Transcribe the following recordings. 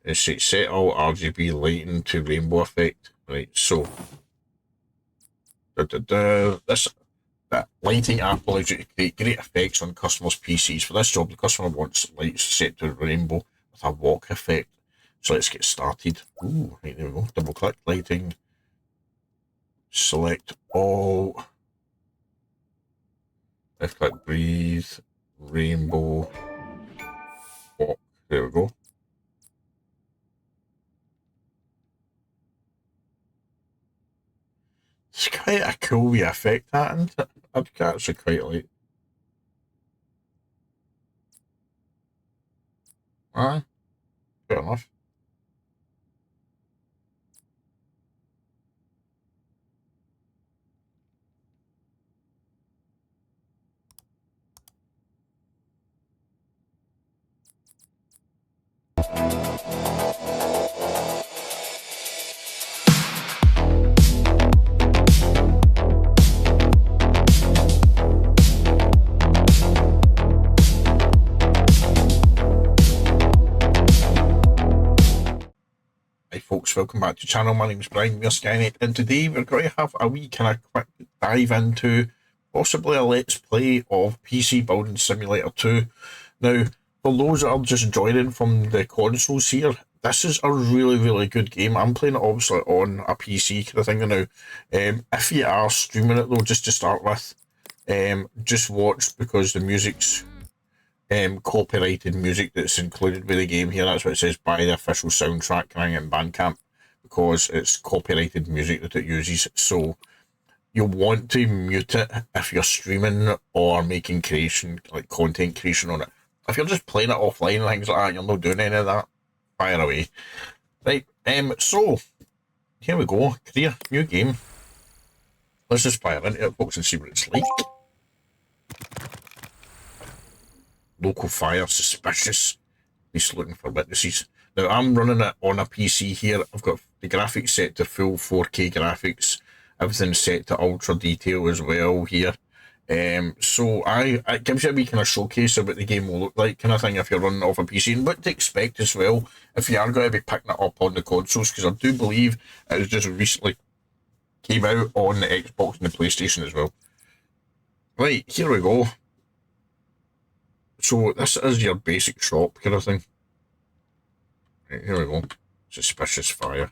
Let's see, set all RGB lighting to rainbow effect. Right, so this lighting app allows you to create great effects on customers' PCs. For this job, the customer wants lights set to rainbow with a walk effect. So let's get started. Ooh, right, there we go. Double click lighting. Select all. Left click breathe. Rainbow. Walk. There we go. It's quite a cool wee effect, that, isn't it? I'd actually quite like. Aye, fair enough. Hi folks, welcome back to the channel. My name is Brian, Weirskynet, and today we're going to have a wee kind of quick dive into possibly a let's play of PC Building Simulator 2. Now, for those that are just joining from the consoles here, this is a really good game. I'm playing it obviously on a PC kind of thing now. If you are streaming it though, just to start with, just watch, because the music's copyrighted music that's included with the game here. That's what it says, by the official soundtrack in Bandcamp, because it's copyrighted music that it uses. So you'll want to mute it if you're streaming or making content creation on it. If you're just playing it offline and things like that, you're not doing any of that, fire away. Right, so here we go. Career, new game. Let's just fire into it, folks, and see what it's like. Local fire, suspicious. He's looking for witnesses. Now, I'm running it on a PC here. I've got the graphics set to full 4K graphics. Everything's set to ultra detail as well here. So it gives you a wee kind of showcase of what the game will look like, kind of thing, if you're running off a PC, and what to expect as well if you are going to be picking it up on the consoles, because I do believe it has just recently came out on the Xbox and the PlayStation as well. Right, here we go. So this is your basic shop kind of thing. Right, here we go. Suspicious fire.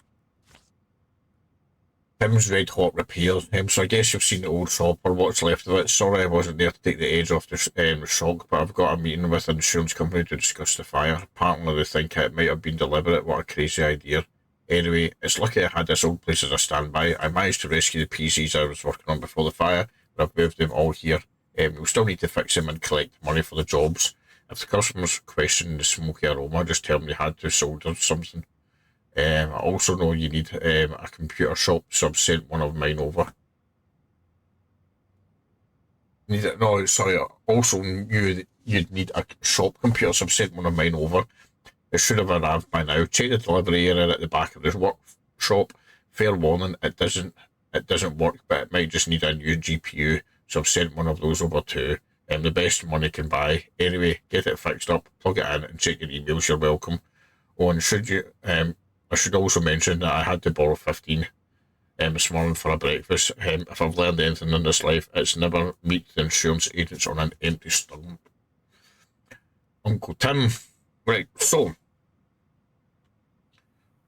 Tim's Red Hot Repairs. So I guess you've seen the old shop or what's left of it. Sorry I wasn't there to take the edge off the shock, but I've got a meeting with an insurance company to discuss the fire. Apparently they think it might have been deliberate. What a crazy idea. Anyway, it's lucky I had this old place as a standby. I managed to rescue the PCs I was working on before the fire, but I've moved them all here. We'll still need to fix them and collect money for the jobs. If the customers question the smoky aroma, just tell them they had to solder something. I also know you need a computer shop, so I've sent one of mine over. Also you'd need a shop computer, so I've sent one of mine over. It should have arrived by now. Check the delivery area at the back of the workshop. Fair warning, it doesn't work, but it might just need a new GPU. So I've sent one of those over too. The best money can buy. Anyway, get it fixed up, plug it in, and check your emails. You're welcome. Oh, and I should also mention that I had to borrow 15 this morning for a breakfast. If I've learned anything in this life, it's never meet the insurance agents on an empty stomach. Uncle Tim. Right, so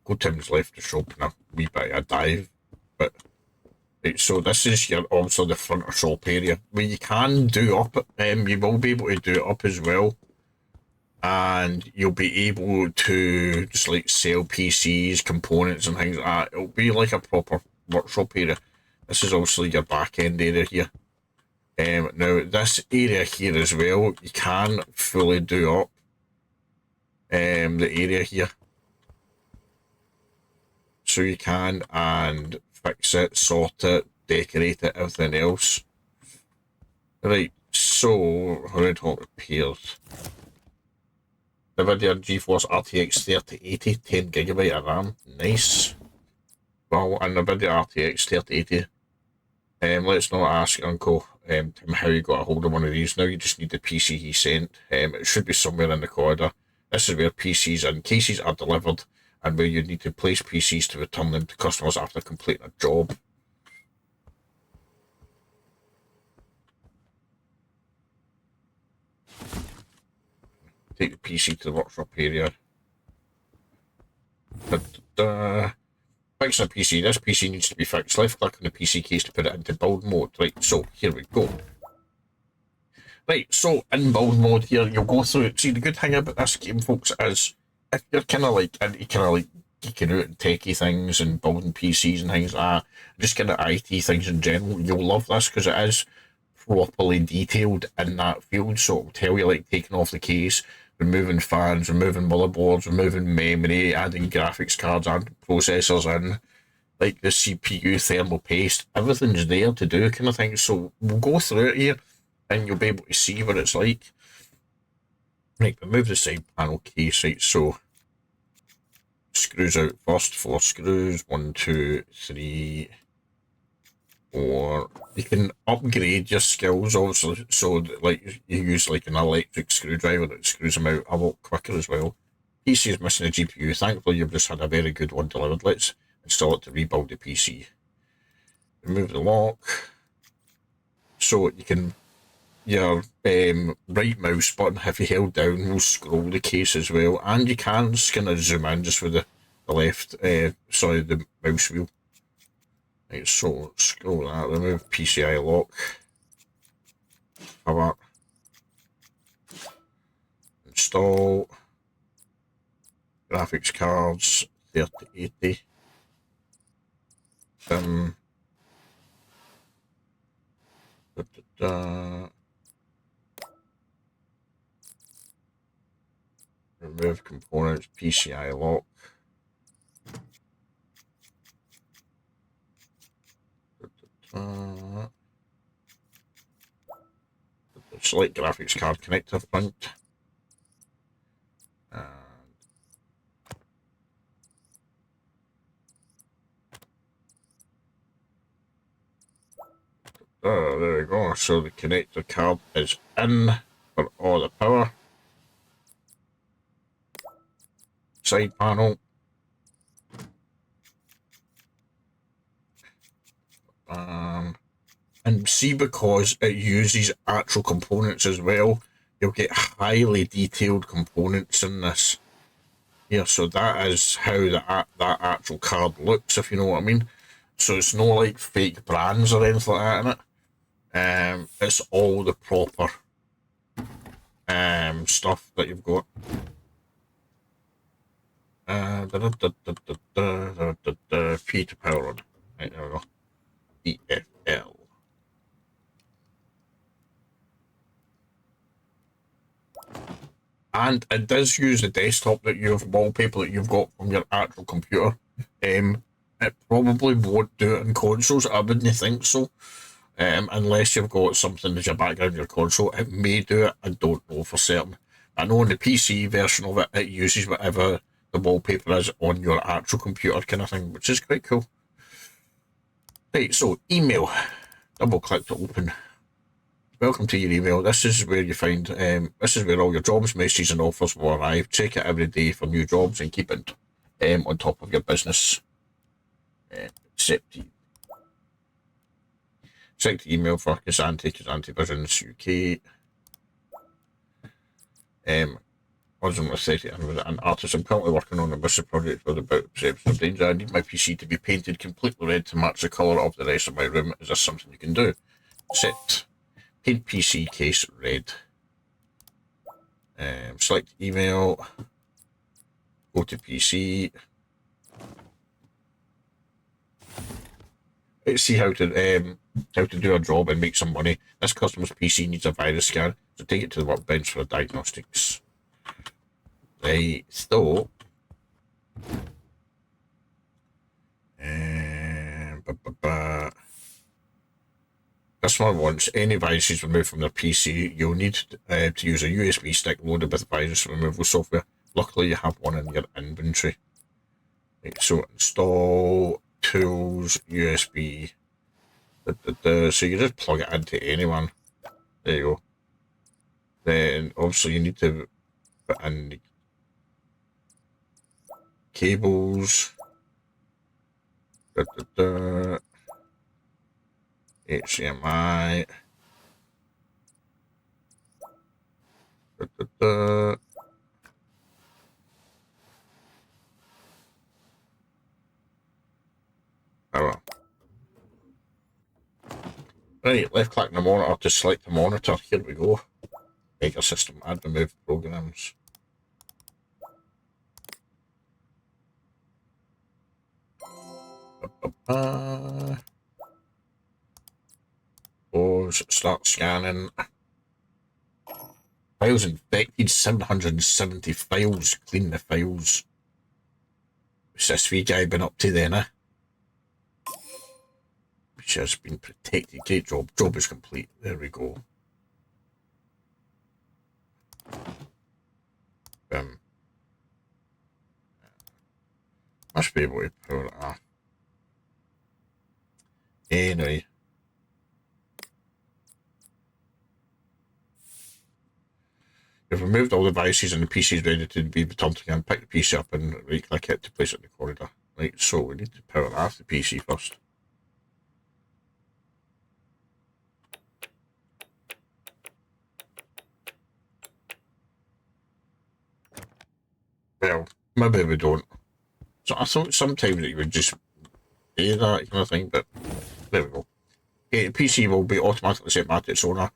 Uncle Tim's left the shop in a wee bit of a dive, but right, so this is obviously the front of shop area where you can do up. You will be able to do it up as well, and you'll be able to just like sell PCs, components, and things like that. It'll be like a proper workshop area. This is obviously your back end area here. Now this area here as well, you can fully do up the area here, so you can and fix it, sort it, decorate it, everything else. Right, so Red Hot Repairs. NVIDIA GeForce RTX 3080, 10GB of RAM, nice. Well, and NVIDIA RTX 3080. Let's not ask Uncle Tim how he got a hold of one of these. Now you just need the PC he sent. It should be somewhere in the corridor. This is where PCs and cases are delivered. and where you need to place PCs to return them to customers after completing a job. Take the PC to the workshop area. Fixing a PC. This PC needs to be fixed. Left click on the PC case to put it into build mode. Right, so here we go. Right, so in build mode here, you'll go through it. See, the good thing about this game, folks, is if you're kind of like into kind of like geeking out and techie things and building PCs and things like that, just kind of IT things in general, you'll love this because it is properly detailed in that field. So it'll tell you like taking off the case, removing fans, removing motherboards, removing memory, adding graphics cards, adding processors in, like the CPU, thermal paste, everything's there to do kind of thing. So we'll go through it here and you'll be able to see what it's like. Right, remove the side panel case, right, so screws out first, 4 screws, 1, 2, 3, 4. You can upgrade your skills also, so that, like you use like an electric screwdriver that screws them out a lot quicker as well. PC is missing a GPU. Thankfully, you've just had a very good one delivered. Let's install it to rebuild the PC. Remove the lock. So you can, your right mouse button, if you held down, will scroll the case as well. And you can kind of zoom in just with the left, the mouse wheel. Right, so scroll that, remove PCI lock, cover, install, graphics cards, 3080, remove components, PCI lock, select graphics card connector front, and there we go. So the connector card is in for all the power. Side panel. And see, because it uses actual components as well, you'll get highly detailed components in this here. So that is how that actual card looks, if you know what I mean. So it's no like fake brands or anything like that in it. It's all the proper stuff that you've got. P to power on. Right, there we go. EFL. And it does use the desktop that you have wallpaper that you've got from your actual computer. It probably won't do it in consoles. I wouldn't think so. Unless you've got something as your background in your console. It may do it. I don't know for certain. I know in the PC version of it, it uses whatever the wallpaper is on your actual computer kind of thing, which is quite cool. Right, so email. Double click to open. Welcome to your email. This is where you find, this is where all your jobs, messages and offers will arrive. Check it every day for new jobs and keep it on top of your business. Select the email for Kazanti Visions UK. I'm an artist. I'm currently working on a massive project with about perception of danger. I need my PC to be painted completely red to match the colour of the rest of my room. Is this something you can do? Set. Paint PC case red. Select email. Go to PC. Let's see how to do a job and make some money. This customer's PC needs a virus scan, so take it to the workbench for diagnostics. Right, so customer wants any viruses removed from their PC. You'll need to use a USB stick loaded with virus removal software. Luckily, you have one in your inventory. Right, so install tools USB. So you just plug it into anyone. There you go. Then obviously you need to put in the cables. HDMI. Oh well. Right, left click on the monitor to select the monitor. Here we go. Mega system, add remove programs. Pause, start scanning. Files infected, 770 files. Clean the files. What's this wee guy been up to then, eh? Which has been protected. Great job. Job is complete. There we go. Must be able to pull it off. Anyway. You've removed all the devices and the PC is ready to be returned again. Pick the PC up and right click it to place it in the corridor. Right, so we need to power off the PC first. Well, maybe we don't. So I thought sometimes it would just do that kind of thing, but there we go. Okay, the PC will be automatically sent back to its owner.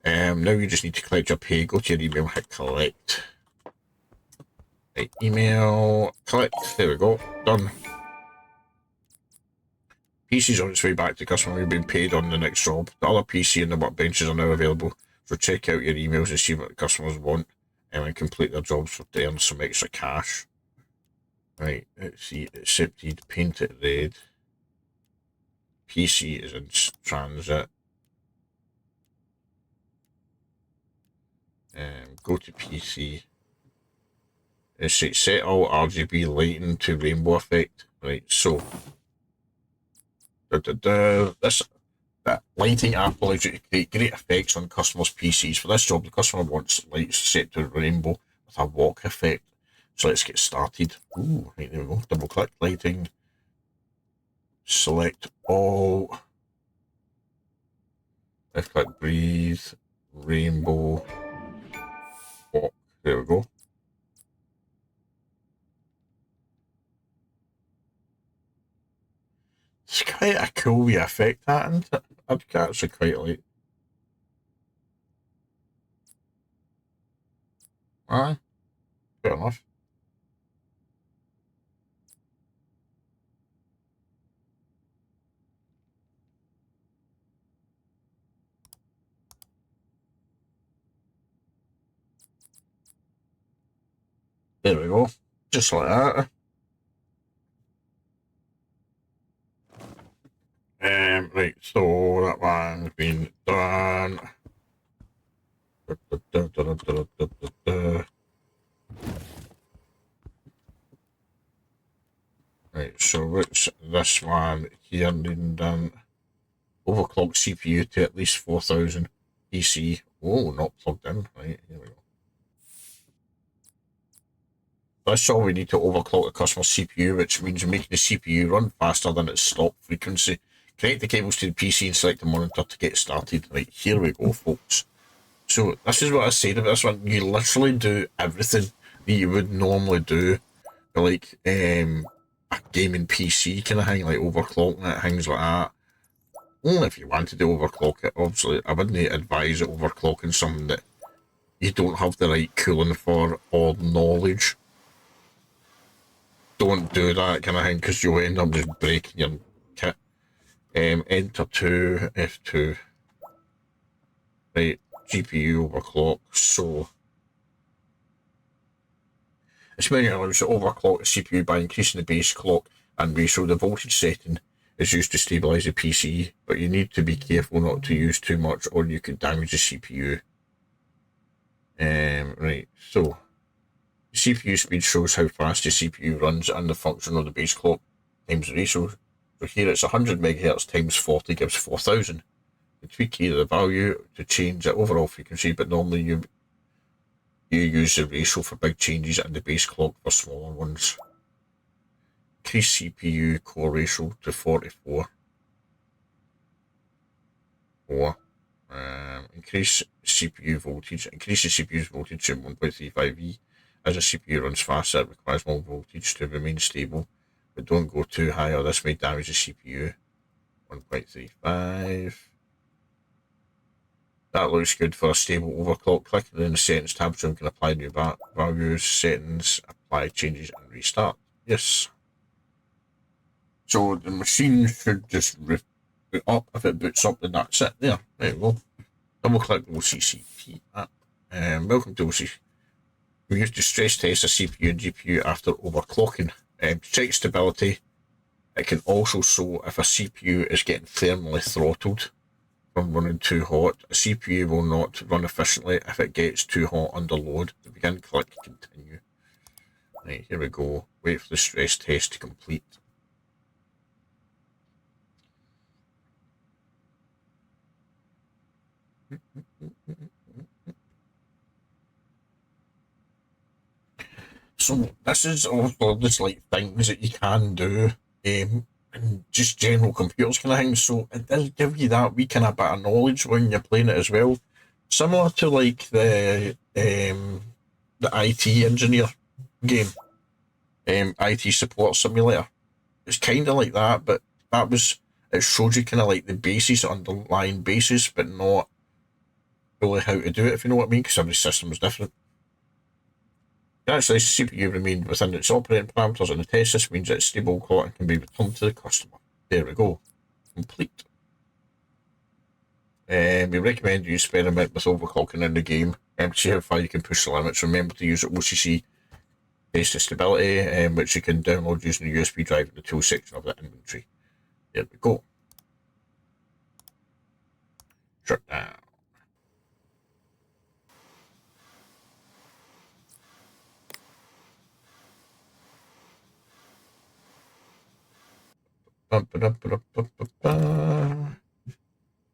Now you just need to collect your pay. Go to your email, hit collect. Right, email, collect. There we go. Done. PC's on its way back to the customer. You've been paid on the next job. The other PC and the workbenches are now available. So check out your emails and see what the customers want and complete their jobs to earn some extra cash. Right, let's see. Accepted, paint it red. PC is in transit. Go to PC. Let's say set all RGB lighting to rainbow effect. Right, so this that lighting app will create great effects on customers' PCs. For this job, the customer wants lights set to rainbow with a walk effect. So let's get started. Ooh, right, there we go. Double click lighting. Select all. Left click breathe. Rainbow. Walk. There we go. It's quite a cool wee effect, that, isn't it? I'd actually quite like. Aye, fair enough. There we go. Just like that. Right, so that one's been done. Right, so what's this one here needing done? Overclock CPU to at least 4000 PC. Oh, not plugged in. Right, here we go. That's all we need to overclock the customer CPU, which means making the CPU run faster than its stop frequency. Connect the cables to the PC and select the monitor to get started. Right, here we go, folks. So this is what I said about this one. You literally do everything that you would normally do, like a gaming PC kind of thing, like overclocking it, things like that. Only if you wanted to overclock it, obviously. I wouldn't advise overclocking something that you don't have the right cooling for or knowledge. Don't do that kind of thing because you'll end up just breaking your kit. Enter 2, F2. Right, GPU overclock. So this menu allows you to overclock the CPU by increasing the base clock and ratio. The voltage setting is used to stabilize the PC, but you need to be careful not to use too much or you could damage the CPU. Right, so CPU speed shows how fast the CPU runs and the function of the base clock times the ratio. So here it's 100 megahertz times 40 gives 4000. You tweak here the value to change the overall frequency, but normally you use the ratio for big changes and the base clock for smaller ones. increase CPU core ratio to 44. Increase CPU voltage. Increase the CPU's voltage to 1.35V. As a CPU runs faster, it requires more voltage to remain stable, but don't go too high or this may damage the CPU. 1.35. That looks good for a stable overclock. Clicking in the settings tab so we can apply new values, settings, apply changes and restart. Yes. So the machine should just boot up. If it boots up, then that's it there. There we go. Double click OCCP app. Welcome to OCCP. We used to stress test a CPU and GPU after overclocking. To check stability, it can also show if a CPU is getting thermally throttled from running too hot. A CPU will not run efficiently if it gets too hot under load. To begin, click continue. Right, here we go. Wait for the stress test to complete. So this is all this like things that you can do and just general computers kind of things. So it does give you that wee kind of bit of knowledge when you're playing it as well. Similar to like the IT engineer game, IT support simulator. It's kind of like that, but it showed you kind of like the basis, underlying basis, but not really how to do it, if you know what I mean, because every system is different. Actually, CPU remained within its operating parameters and the test. This means it's stable clock and can be returned to the customer. There we go. Complete. We recommend you experiment with overclocking in the game and see how far you can push the limits. Remember to use the OCC test the stability, which you can download using the USB drive in the tool section of the inventory. There we go. Shut down. Right,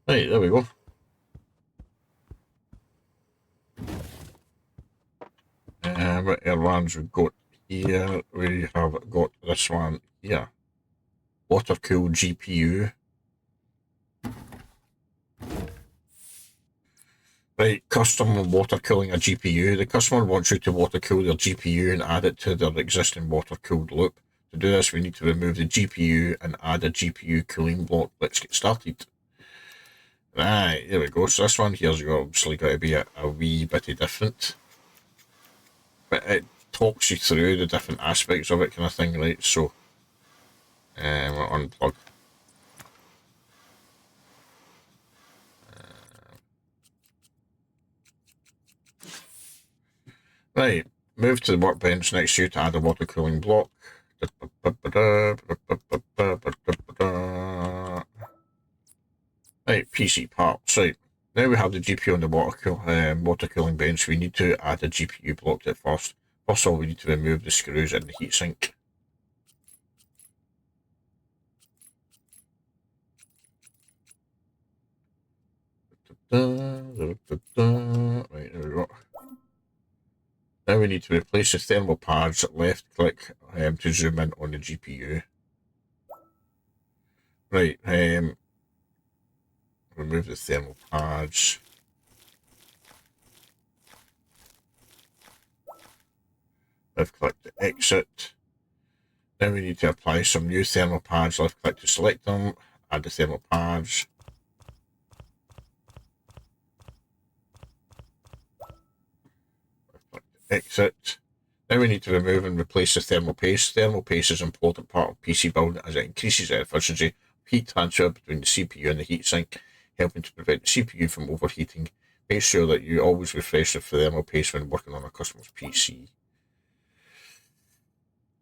there we go. What airlines we've got here? We have got this one here. Water cooled GPU. Right, custom water cooling a GPU. The customer wants you to water cool their GPU and add it to their existing water cooled loop. To do this, we need to remove the GPU and add a GPU cooling block. Let's get started. Right, there we go. So this one here's obviously got to be a wee bit different. But it talks you through the different aspects of it kind of thing, right? So, we'll unplug. Right, move to the workbench next to you to add a water cooling block. Right, PC parts. Right, now we have the GPU on the water cooling bench. We need to add a GPU block to it first. First of all, we need to remove the screws in the heatsink. Right, there we go. Now we need to replace the thermal pads. Left click to zoom in on the GPU. Right, remove the thermal pads. Left click to exit. Now we need to apply some new thermal pads. Left click to select them. Add the thermal pads. Left click to exit. Now we need to remove and replace the thermal paste. Thermal paste is an important part of PC building as it increases the efficiency of heat transfer between the CPU and the heatsink, helping to prevent the CPU from overheating. Make sure that you always refresh the thermal paste when working on a customer's PC.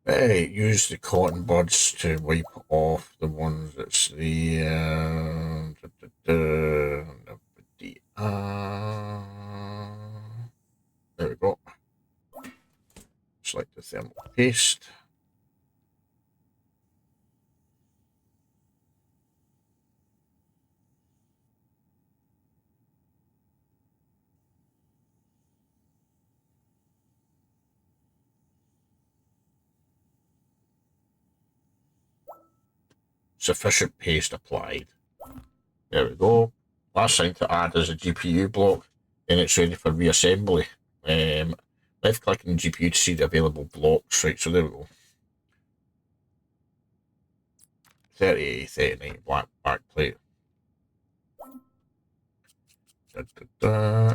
Use the cotton buds to wipe off the ones that's there we go. Select the thermal paste. Sufficient paste applied. There we go. Last thing to add is a GPU block, and it's ready for reassembly. Left click on the GPU to see the available blocks. Right, so there we go. 3039 black backplate. Da, da, da.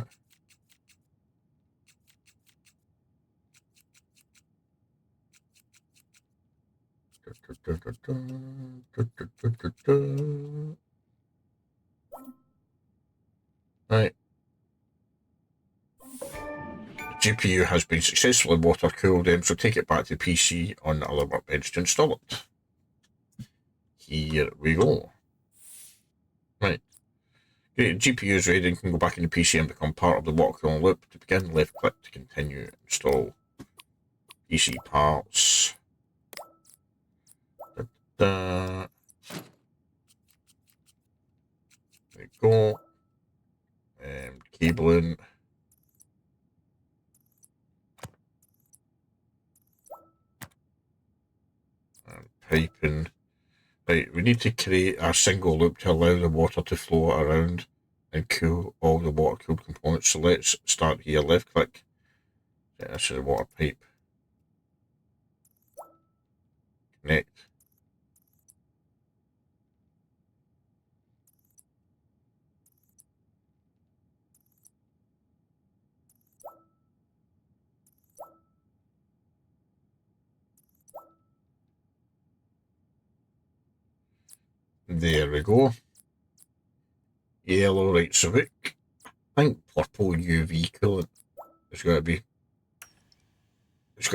Right. The GPU has been successfully water cooled, so take it back to the PC on the other workbench to install it. Here we go. Right. Great, GPU is ready and can go back in the PC and become part of the water cooling loop. To begin, left click to continue. Install PC parts. There we go. Cabling. And piping. Right, we need to create a single loop to allow the water to flow around and cool all the water cooled components. So let's start here. Left click. This is a water pipe. Connect. There we go. Yellow, right, so I think purple UV coolant. It's got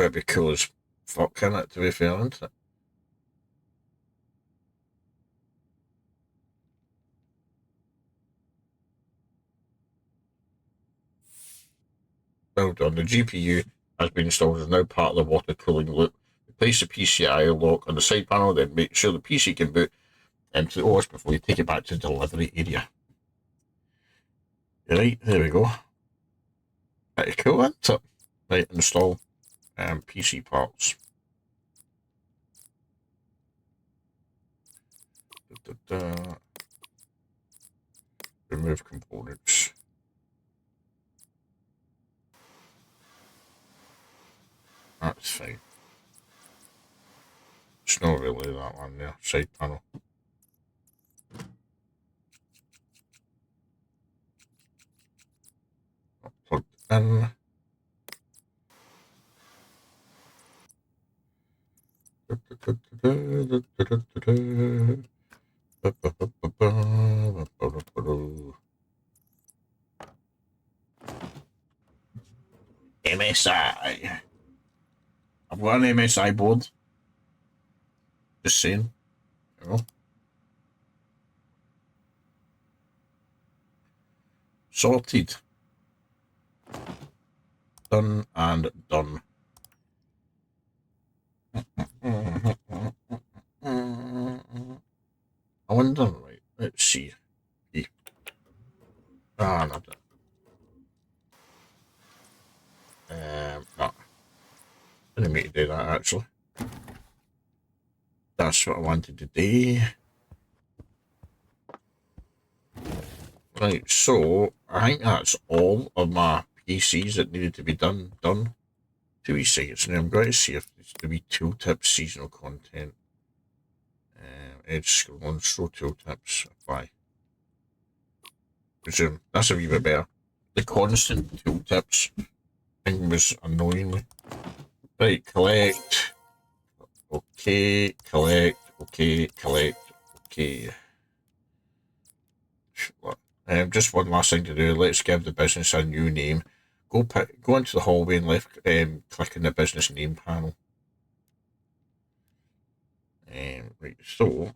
to be cool as fuck, can it, to be fair, isn't it? Well done. The GPU has been installed as now part of the water cooling loop. Place the PCI lock on the side panel, then make sure the PC can boot into the OS before you take it back to the delivery area. Right, there we go. Pretty cool, isn't it? Right, install PC parts. Remove components. That's fine. It's not really that one there, side panel. Plugged in. MSI. I've got an MSI board. Just saying. You know. Sorted. Done and done. I wonder, right, let's see. Ah, not that. No. I didn't mean to do that, actually. That's what I wanted to do. Right, so I think that's all of my PCs that needed to be done. 2 seconds now. I'm going to see if there's to be tooltips, seasonal content. Edge scrolling, show tooltips, apply. Resume. That's a wee bit better. The constant tooltips thing was annoying me. Right, collect. Okay, collect. Okay, collect. Okay. Just one last thing to do. Let's give the business a new name. Go into the hallway and left click on the business name panel. Right, so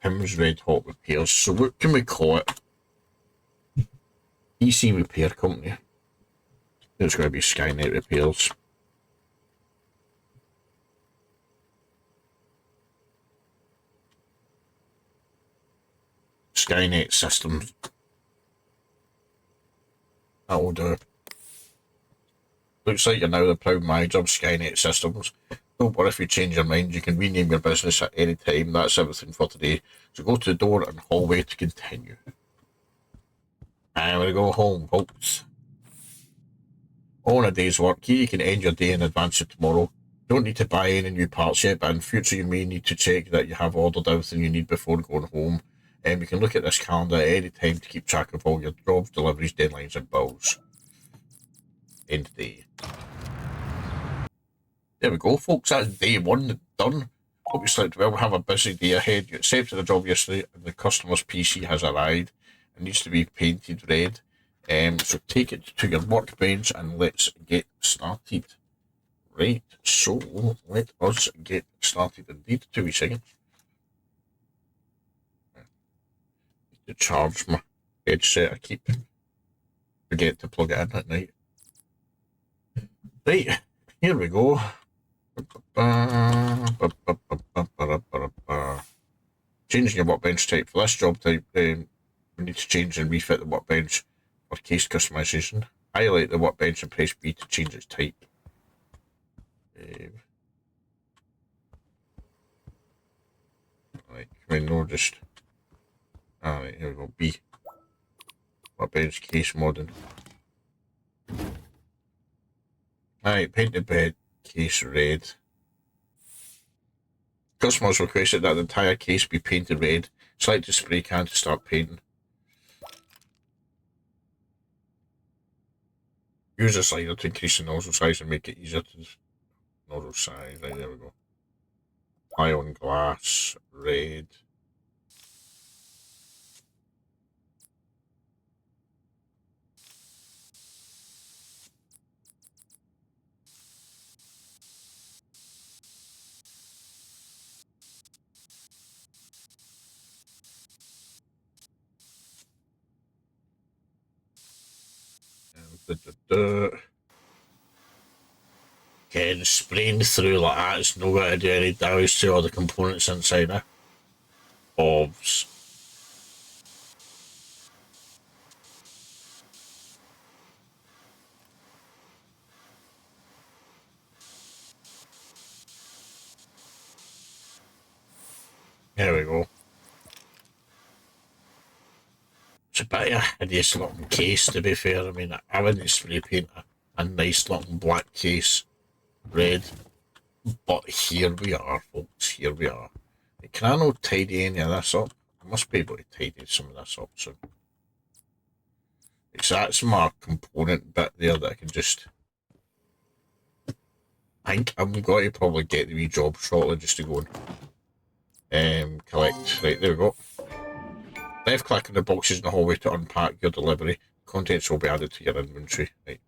Pim's Red Hot Repairs. So what can we call it? PC Repair Company. It's going to be Skynet Repairs. Skynet Systems. That'll do. Looks like you're now the proud manager of Skynet Systems. Don't worry if you change your mind, you can rename your business at any time. That's everything for today. So go to the door and hallway to continue. And we're going to go home, folks. All in a day's work. Here you can end your day in advance of tomorrow. Don't need to buy any new parts yet, but in future you may need to check that you have ordered everything you need before going home. And you can look at this calendar at any time to keep track of all your jobs, deliveries, deadlines and bills. End of day. There we go, folks. That's day one done. Hope you slept well. Have a busy day ahead. You accepted a job yesterday and the customer's PC has arrived. It needs to be painted red. So take it to your workbench and let's get started. Right, so let us get started indeed. 2 wee seconds. To charge my headset, I keep forget to plug it in at night. Right, here we go. Changing your workbench type. For this job type, we need to change and refit the workbench for case customization. Highlight the workbench and press B to change its type. Right, I mean, no, just. Alright, here we go. B. Workbench case modern. Alright, paint the bed case red. Customers requested that the entire case be painted red. Select the spray can to start painting. Use a slider to increase the nozzle size and make it easier to nozzle size. Right, there we go. Apply on glass, red. Again, spraying through like that, it's not going to do any damage to all the components inside it. Obs. There we go. It's a bit of a hideous looking case, to be fair. I mean, I wouldn't spray paint a nice looking black case red. But here we are, folks. Here we are. Can I not tidy any of this up? I must be able to tidy some of this up soon. So that's my component bit there that I can just... I think I'm going to probably get the wee job shortly just to go and collect. Right, there we go. Left click on the boxes in the hallway to unpack your delivery. Contents will be added to your inventory. Right.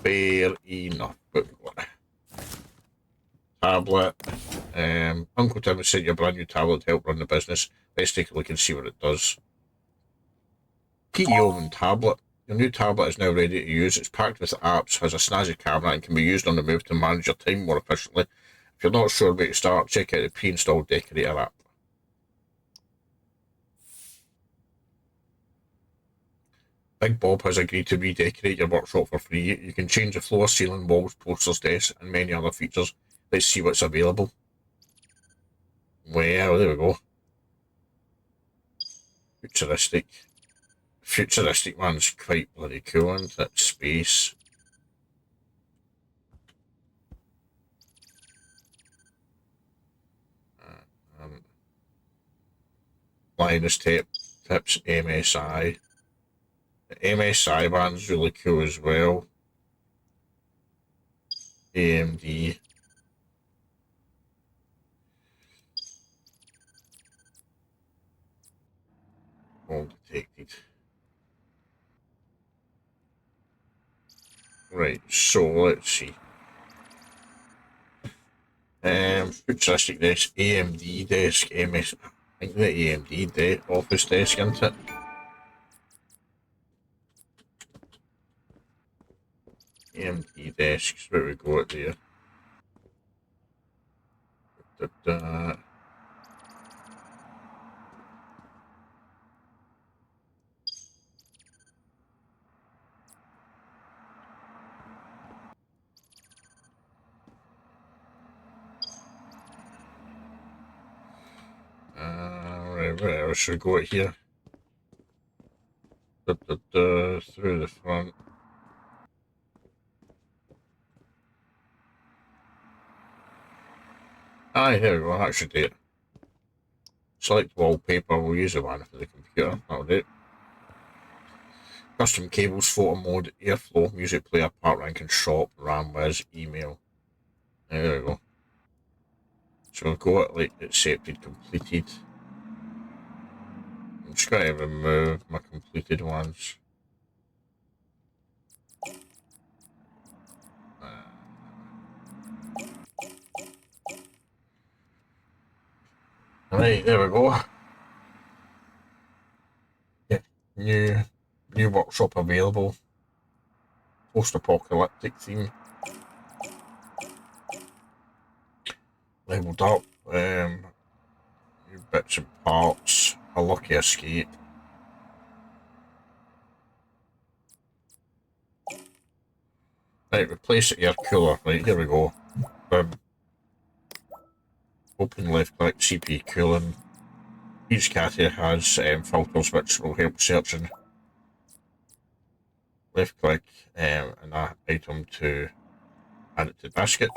Fair enough. Tablet. Uncle Tim has sent you a brand new tablet to help run the business. Let's take a look and see what it does. PEO and tablet. Your new tablet is now ready to use. It's packed with apps, has a snazzy camera, and can be used on the move to manage your time more efficiently. If you're not sure where to start, check out the pre-installed Decorator app. Big Bob has agreed to redecorate your workshop for free. You can change the floor, ceiling, walls, posters, desks, and many other features. Let's see what's available. Well, there we go. Futuristic. Futuristic one's quite bloody cool, isn't it? Space. Linus Tips, MSI. The MSI one's really cool as well. AMD. All detected. Right, so let's see. Futuristic desk, AMD desk, MS. I think the AMD office desk, isn't it? AMD desks, where we go at there. where else should we go here? Through the front. Aye, there we go, that should do it. Select wallpaper, we'll use the one for the computer, that'll do it. Custom cables, photo mode, airflow, music player, part rank and shop, RAM, Wiz, email. There we go. So we'll go at like accepted, completed. I'm just going to remove my completed ones. Right, there we go. Yeah, new workshop available. Post-apocalyptic theme. Leveled up. New bits and parts. A lucky escape. Right, replace the air cooler. Right, here we go. Open left click, CP cooling. Each category has filters which will help searching. Left click an item to add it to the basket.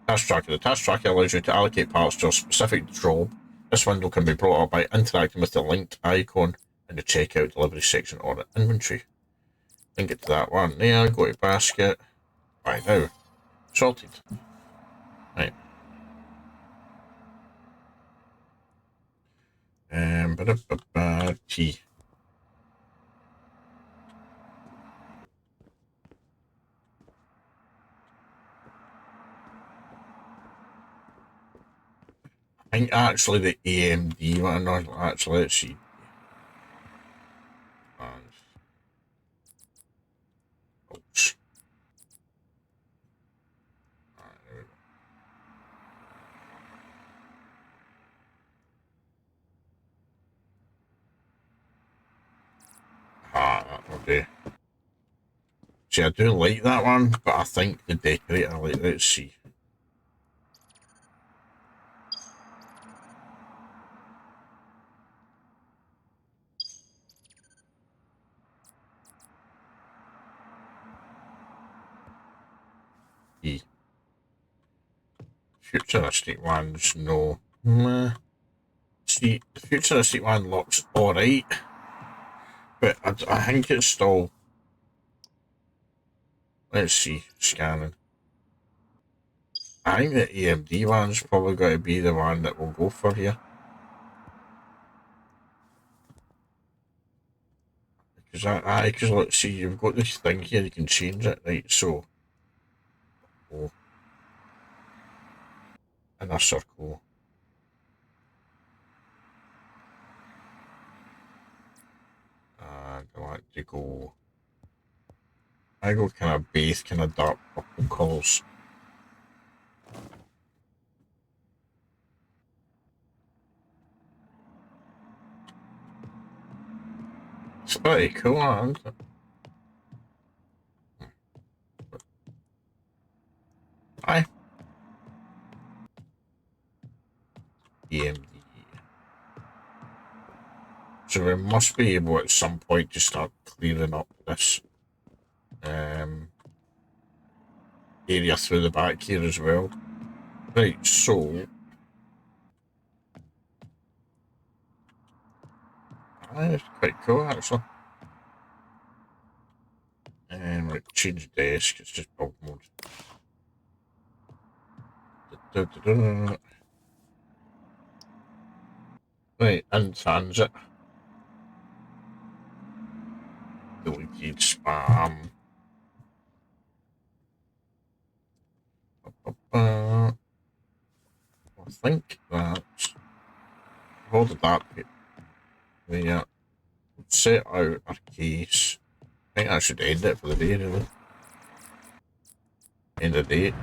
Task tracker. The task tracker allows you to allocate parts to a specific job. This window can be brought up by interacting with the linked icon in the checkout delivery section or the inventory. Link it to that one there, go to basket. Right, now. Sorted. Right. Tea. I think actually the AMD one, actually, let's see. Ouch. That'll do. See, I do like that one, but I think the decorator, like, let's see. Futuristic ones, no. See, the futuristic one looks alright, but I think it's still. Let's see, scanning. I think the AMD one's probably going to be the one that we'll go for here. Because let's see, you've got this thing here, you can change it, right? So, oh, in a circle. And I like to go. I go kind of base, kind of dark purple colours. It's pretty cool, isn't it? Aye. AMD. So we must be able at some point to start clearing up this area through the back here as well. Right, so it's quite cool actually. And like change desk, it's just bulk mode. Right, in transit. Deleted spam. I think that's hold that bit there. Set out our case. I think I should end it for the day, really. End the day.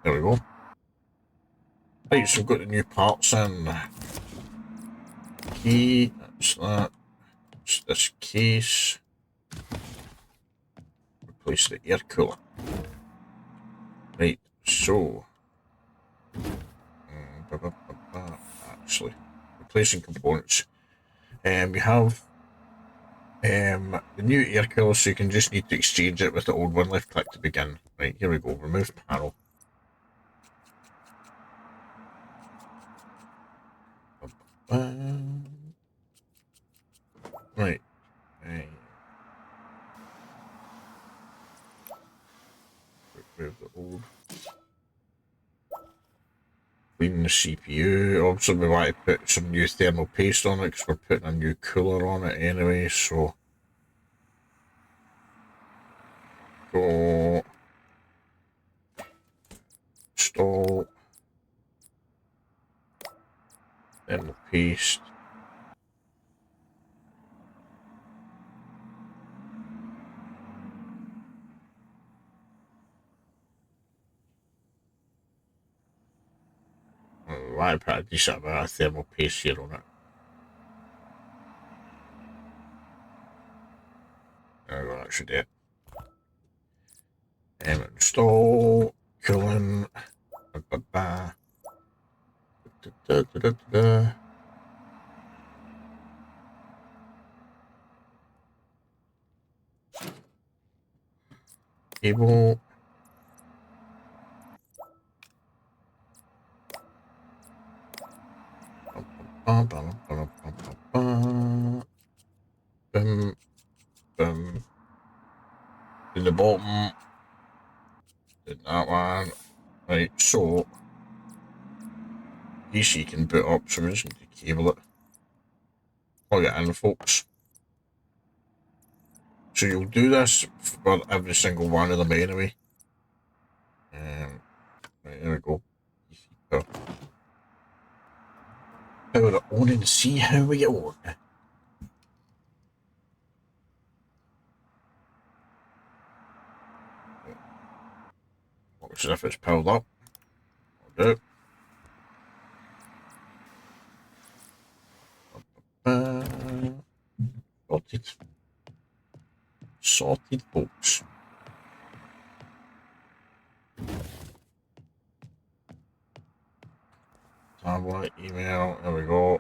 There we go. Right, so we've got the new parts in. Key, that's that. It's this case. Replace the air cooler. Right, so. actually. Replacing components. We have the new air cooler, so you can just need to exchange it with the old one. Left click to begin. Right, here we go. Remove panel. Right. Remove the old. Clean the CPU. Obviously, we want to put some new thermal paste on it because we're putting a new cooler on it anyway. So go install thermal paste. I put a decent amount of thermal paste here on it. There we go, that should do it. Install cooling. Cable. Boom. Boom. In the bottom. Did that one. Right, so PC can boot up, so we're just going to cable it. Plug it in, folks. So you'll do this for every single one of them anyway. Right, there we go. Power it on and see how we get on. Looks as if it's powered up. I'll do it. Sorted. Sorted, folks. Tablet, email, there we go.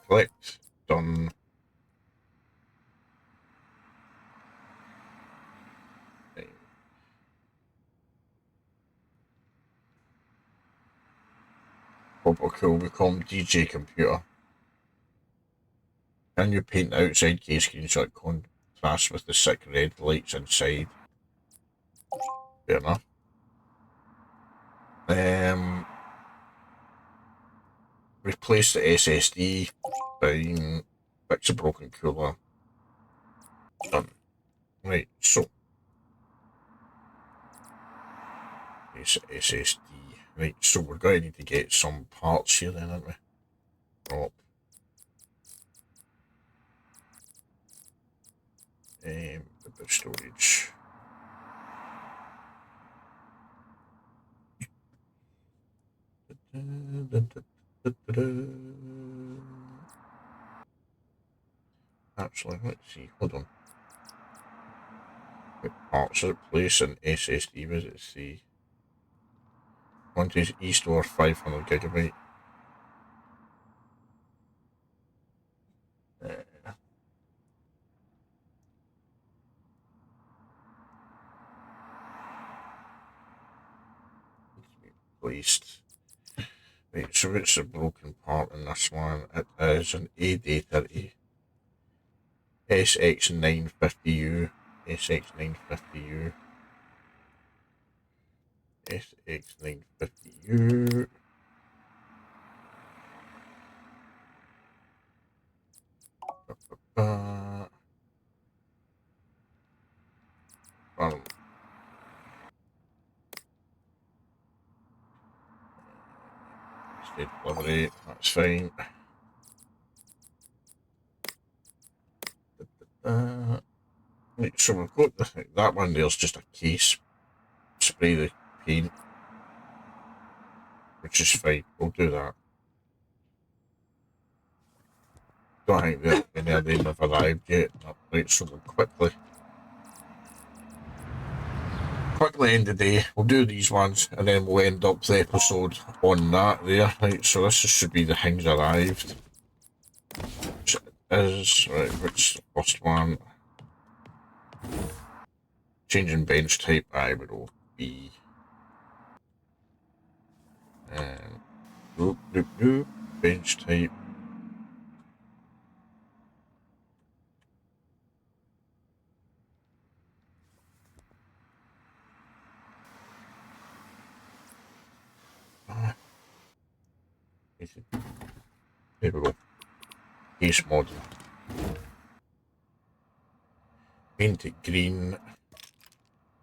Click, done. Proper cool, become DJ computer. Can you paint the outside case screenshot contrast with the sick red lights inside? Fair enough. Replace the SSD. Fine. Fix a broken cooler. Done. Right, so. SSD. Right, so we're going to need to get some parts here then, aren't we? Drop. The storage. Actually, let's see, hold on. What parts are place an SSD? Was it see? One is East or 500 gigabyte. Placed. Right, so it's a broken part in this one. It is an A-Data SX950U. SX950U. SX950U. State delivery, that's fine. Right, so we've got that one there's just a case. Spray the paint, which is fine. We'll do that. don't think that any of them have arrived yet. Right, so we'll quickly end the day. We'll do these ones and then we'll end up the episode on that there. Right, so this should be the things arrived. Which is, right, which the first one? Changing bench type, I would all be. Bench type. There we go. Case model. Paint it green.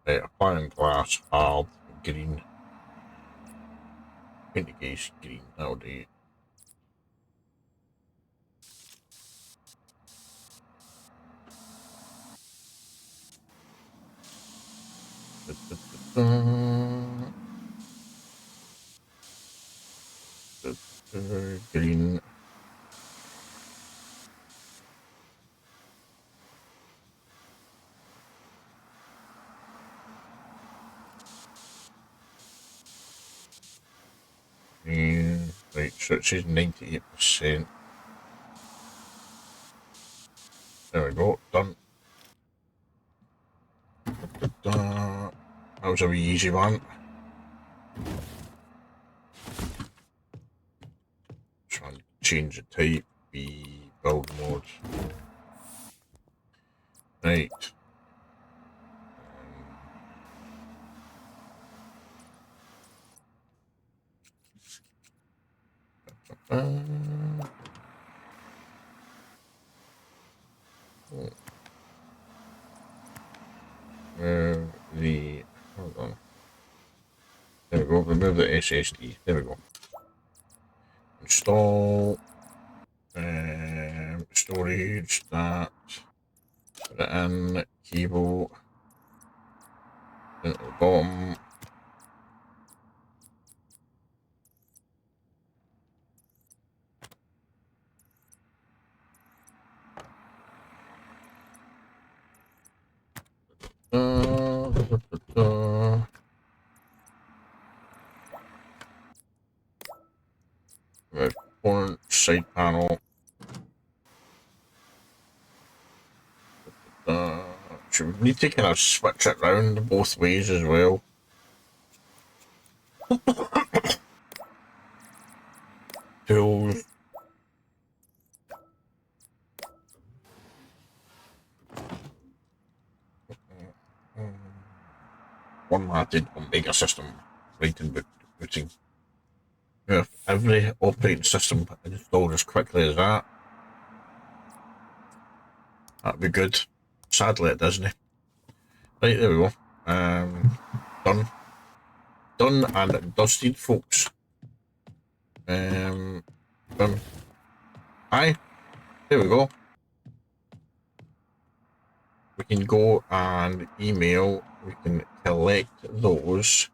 Right, applying glass hard green. Paint the case green. That'll do it. Green. Right, so it says 98%. There we go, done. That was a wee easy one. Try and change the type, be build mode. Right. Hold on. There we go, remove the SSD. There we go. Install storage, that, put it in, cable, at the bottom. Component, side panel. Should we need to kind of switch it round both ways as well? Tools. Formatted Omega system. Writing booting. If every operating system installed as quickly as that, that'd be good. Sadly, it doesn't. Right, there we go. Done. Done and dusted, folks. Aye, there we go. We can go and email. We can collect those.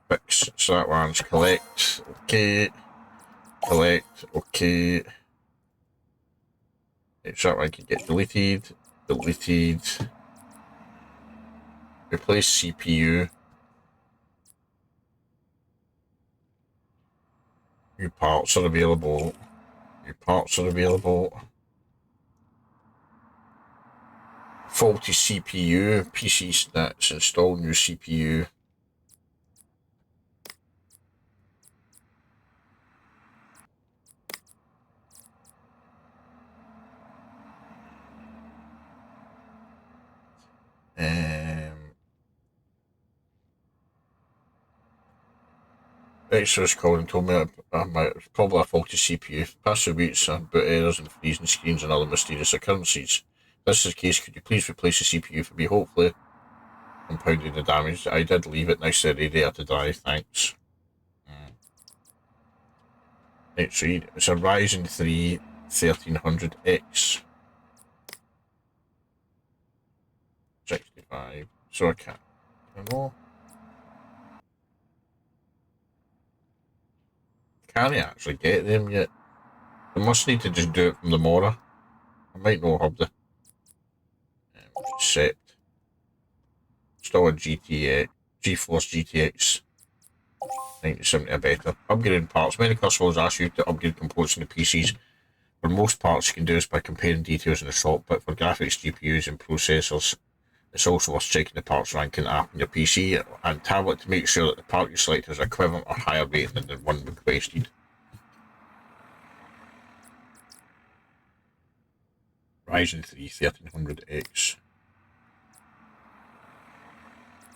Fix. So that one's collect. Okay. Collect. Okay. So that one can get deleted. Deleted. Replace CPU. New parts are available. New parts are available. Faulty CPU. PC stats. Install new CPU. Right, so it's called and told me it's probably a faulty CPU. Past 2 weeks, boot errors and freezing screens and other mysterious occurrences. If this is the case, could you please replace the CPU for me? Hopefully, compounding the damage. I did leave it nice and radiator to dry, thanks. Right, so it's a Ryzen 3 1300X. 65. So I can't. Can't actually get them yet. I must need to just do it from the Mora. I might not have the accept. Still a GTX, GeForce GTX 9070 or better. Upgrading parts. Many customers ask you to upgrade components in the PCs. For most parts, you can do this by comparing details in the shop, but for graphics, GPUs, and processors, it's also worth checking the parts ranking app on your PC and tablet to make sure that the part you select is equivalent or higher rating than the one requested. Ryzen 3 1300X.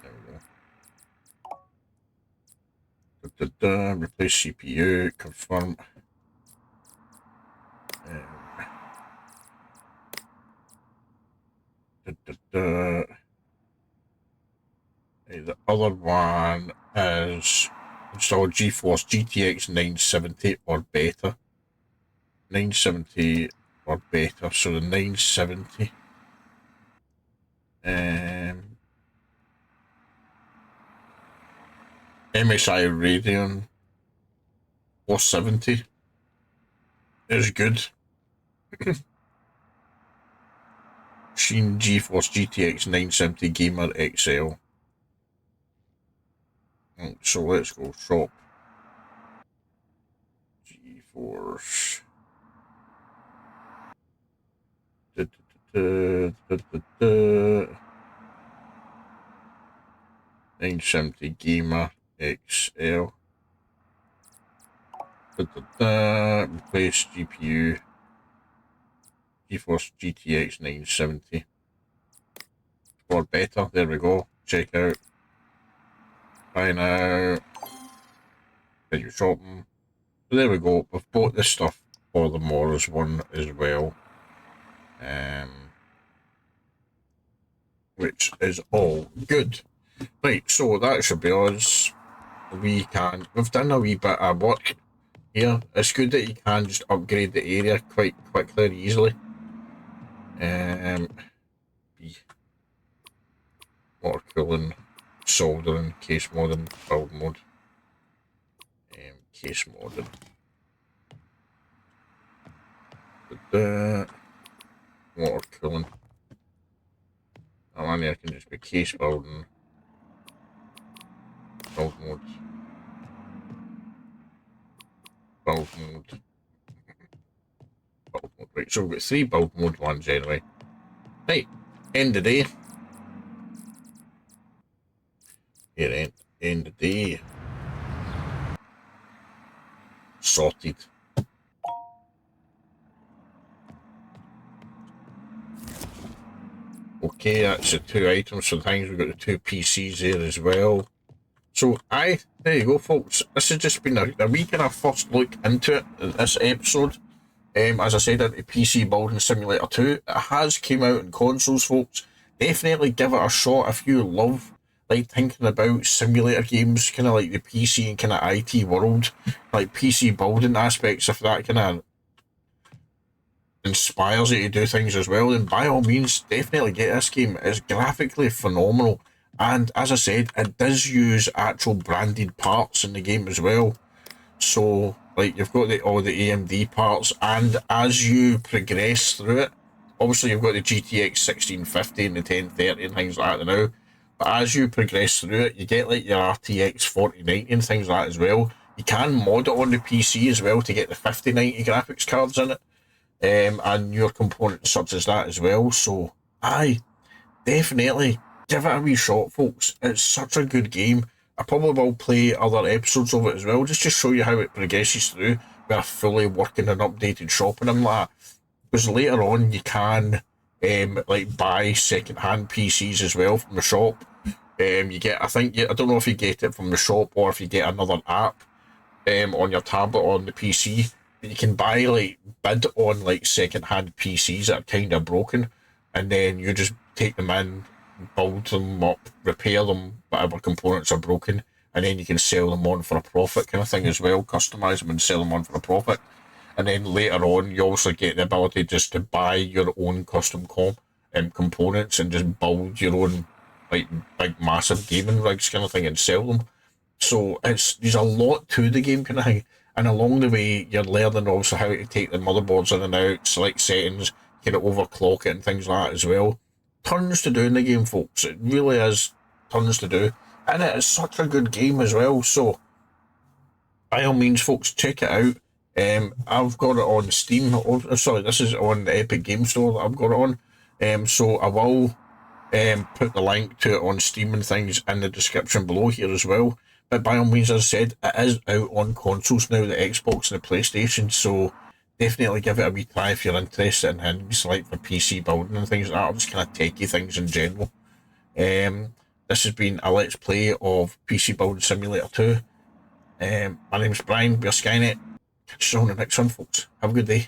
There we go. Replace CPU, confirm. The other one is install GeForce GTX 970 or better. 970 or better, so the 970. MSI Radeon 470 is good. Sheen GeForce GTX 970 Gamer XL. So let's go shop. GeForce. 970 Gamer XL. Replace GPU. GeForce GTX 970 or better. There we go. Check out. Buy now. Continue shopping. So there we go. We've bought this stuff for the Morris one as well. Which is all good. Right, so that should be us. We've done a wee bit of work here. It's good that you can just upgrade the area quite quickly and easily. Water cooling, soldering, case modding, build mode, case modding. Water cooling. And then I can just be case building, build mode, build mode, build mode. Right, so we've got 3 build mode ones anyway. Right, end of the day. Here, end of the day. Sorted. Okay, that's the 2 items for things. We've got the 2 PCs there as well. So, there you go, folks. This has just been a wee kind of first look into it, this episode. As I said, into PC Building Simulator 2. It has came out in consoles, folks. Definitely give it a shot if you love like thinking about simulator games, kind of like the PC and kind of IT world, like PC building aspects, if that kind of inspires you to do things as well, then by all means, definitely get this game. It's graphically phenomenal, and as I said, it does use actual branded parts in the game as well. So, like, you've got all the AMD parts, and as you progress through it, obviously you've got the GTX 1650 and the 1030 and things like that now, but as you progress through it, you get like your RTX 4090 and things like that as well. You can mod it on the PC as well to get the 5090 graphics cards in it, and your components such as that as well. So, definitely give it a wee shot, folks. It's such a good game. I probably will play other episodes of it as well, just to show you how it progresses through with a fully working and updated shop and like that. Because later on you can like buy second-hand PCs as well from the shop. You get, I don't know if you get it from the shop or if you get another app on your tablet or on the PC. But you can buy, like, bid on like second-hand PCs that are kind of broken, and then you just take them in, build them up, repair them, whatever components are broken, and then you can sell them on for a profit kind of thing as well, customize them and sell them on for a profit. And then later on, you also get the ability just to buy your own custom components and just build your own, like, big massive gaming rigs kind of thing and sell them. So there's a lot to the game kind of thing. and along the way you're learning also how to take the motherboards in and out, select settings, get it overclock it and things like that as well. Tons to do in the game, folks. It really is tons to do, and it is such a good game as well. So by all means, folks, check it out. I've got it on Steam. Oh, sorry, this is on the Epic Game Store that I've got it on. So I will put the link to it on Steam and things in the description below here as well. But by all means, as I said, it is out on consoles now, the Xbox and the PlayStation, so definitely give it a wee try if you're interested in things like for PC building and things like that, or just kind of techie things in general. This has been a Let's Play of PC Building Simulator 2. My name's Brian, Weirskynet. Catch you on the next one, folks. Have a good day.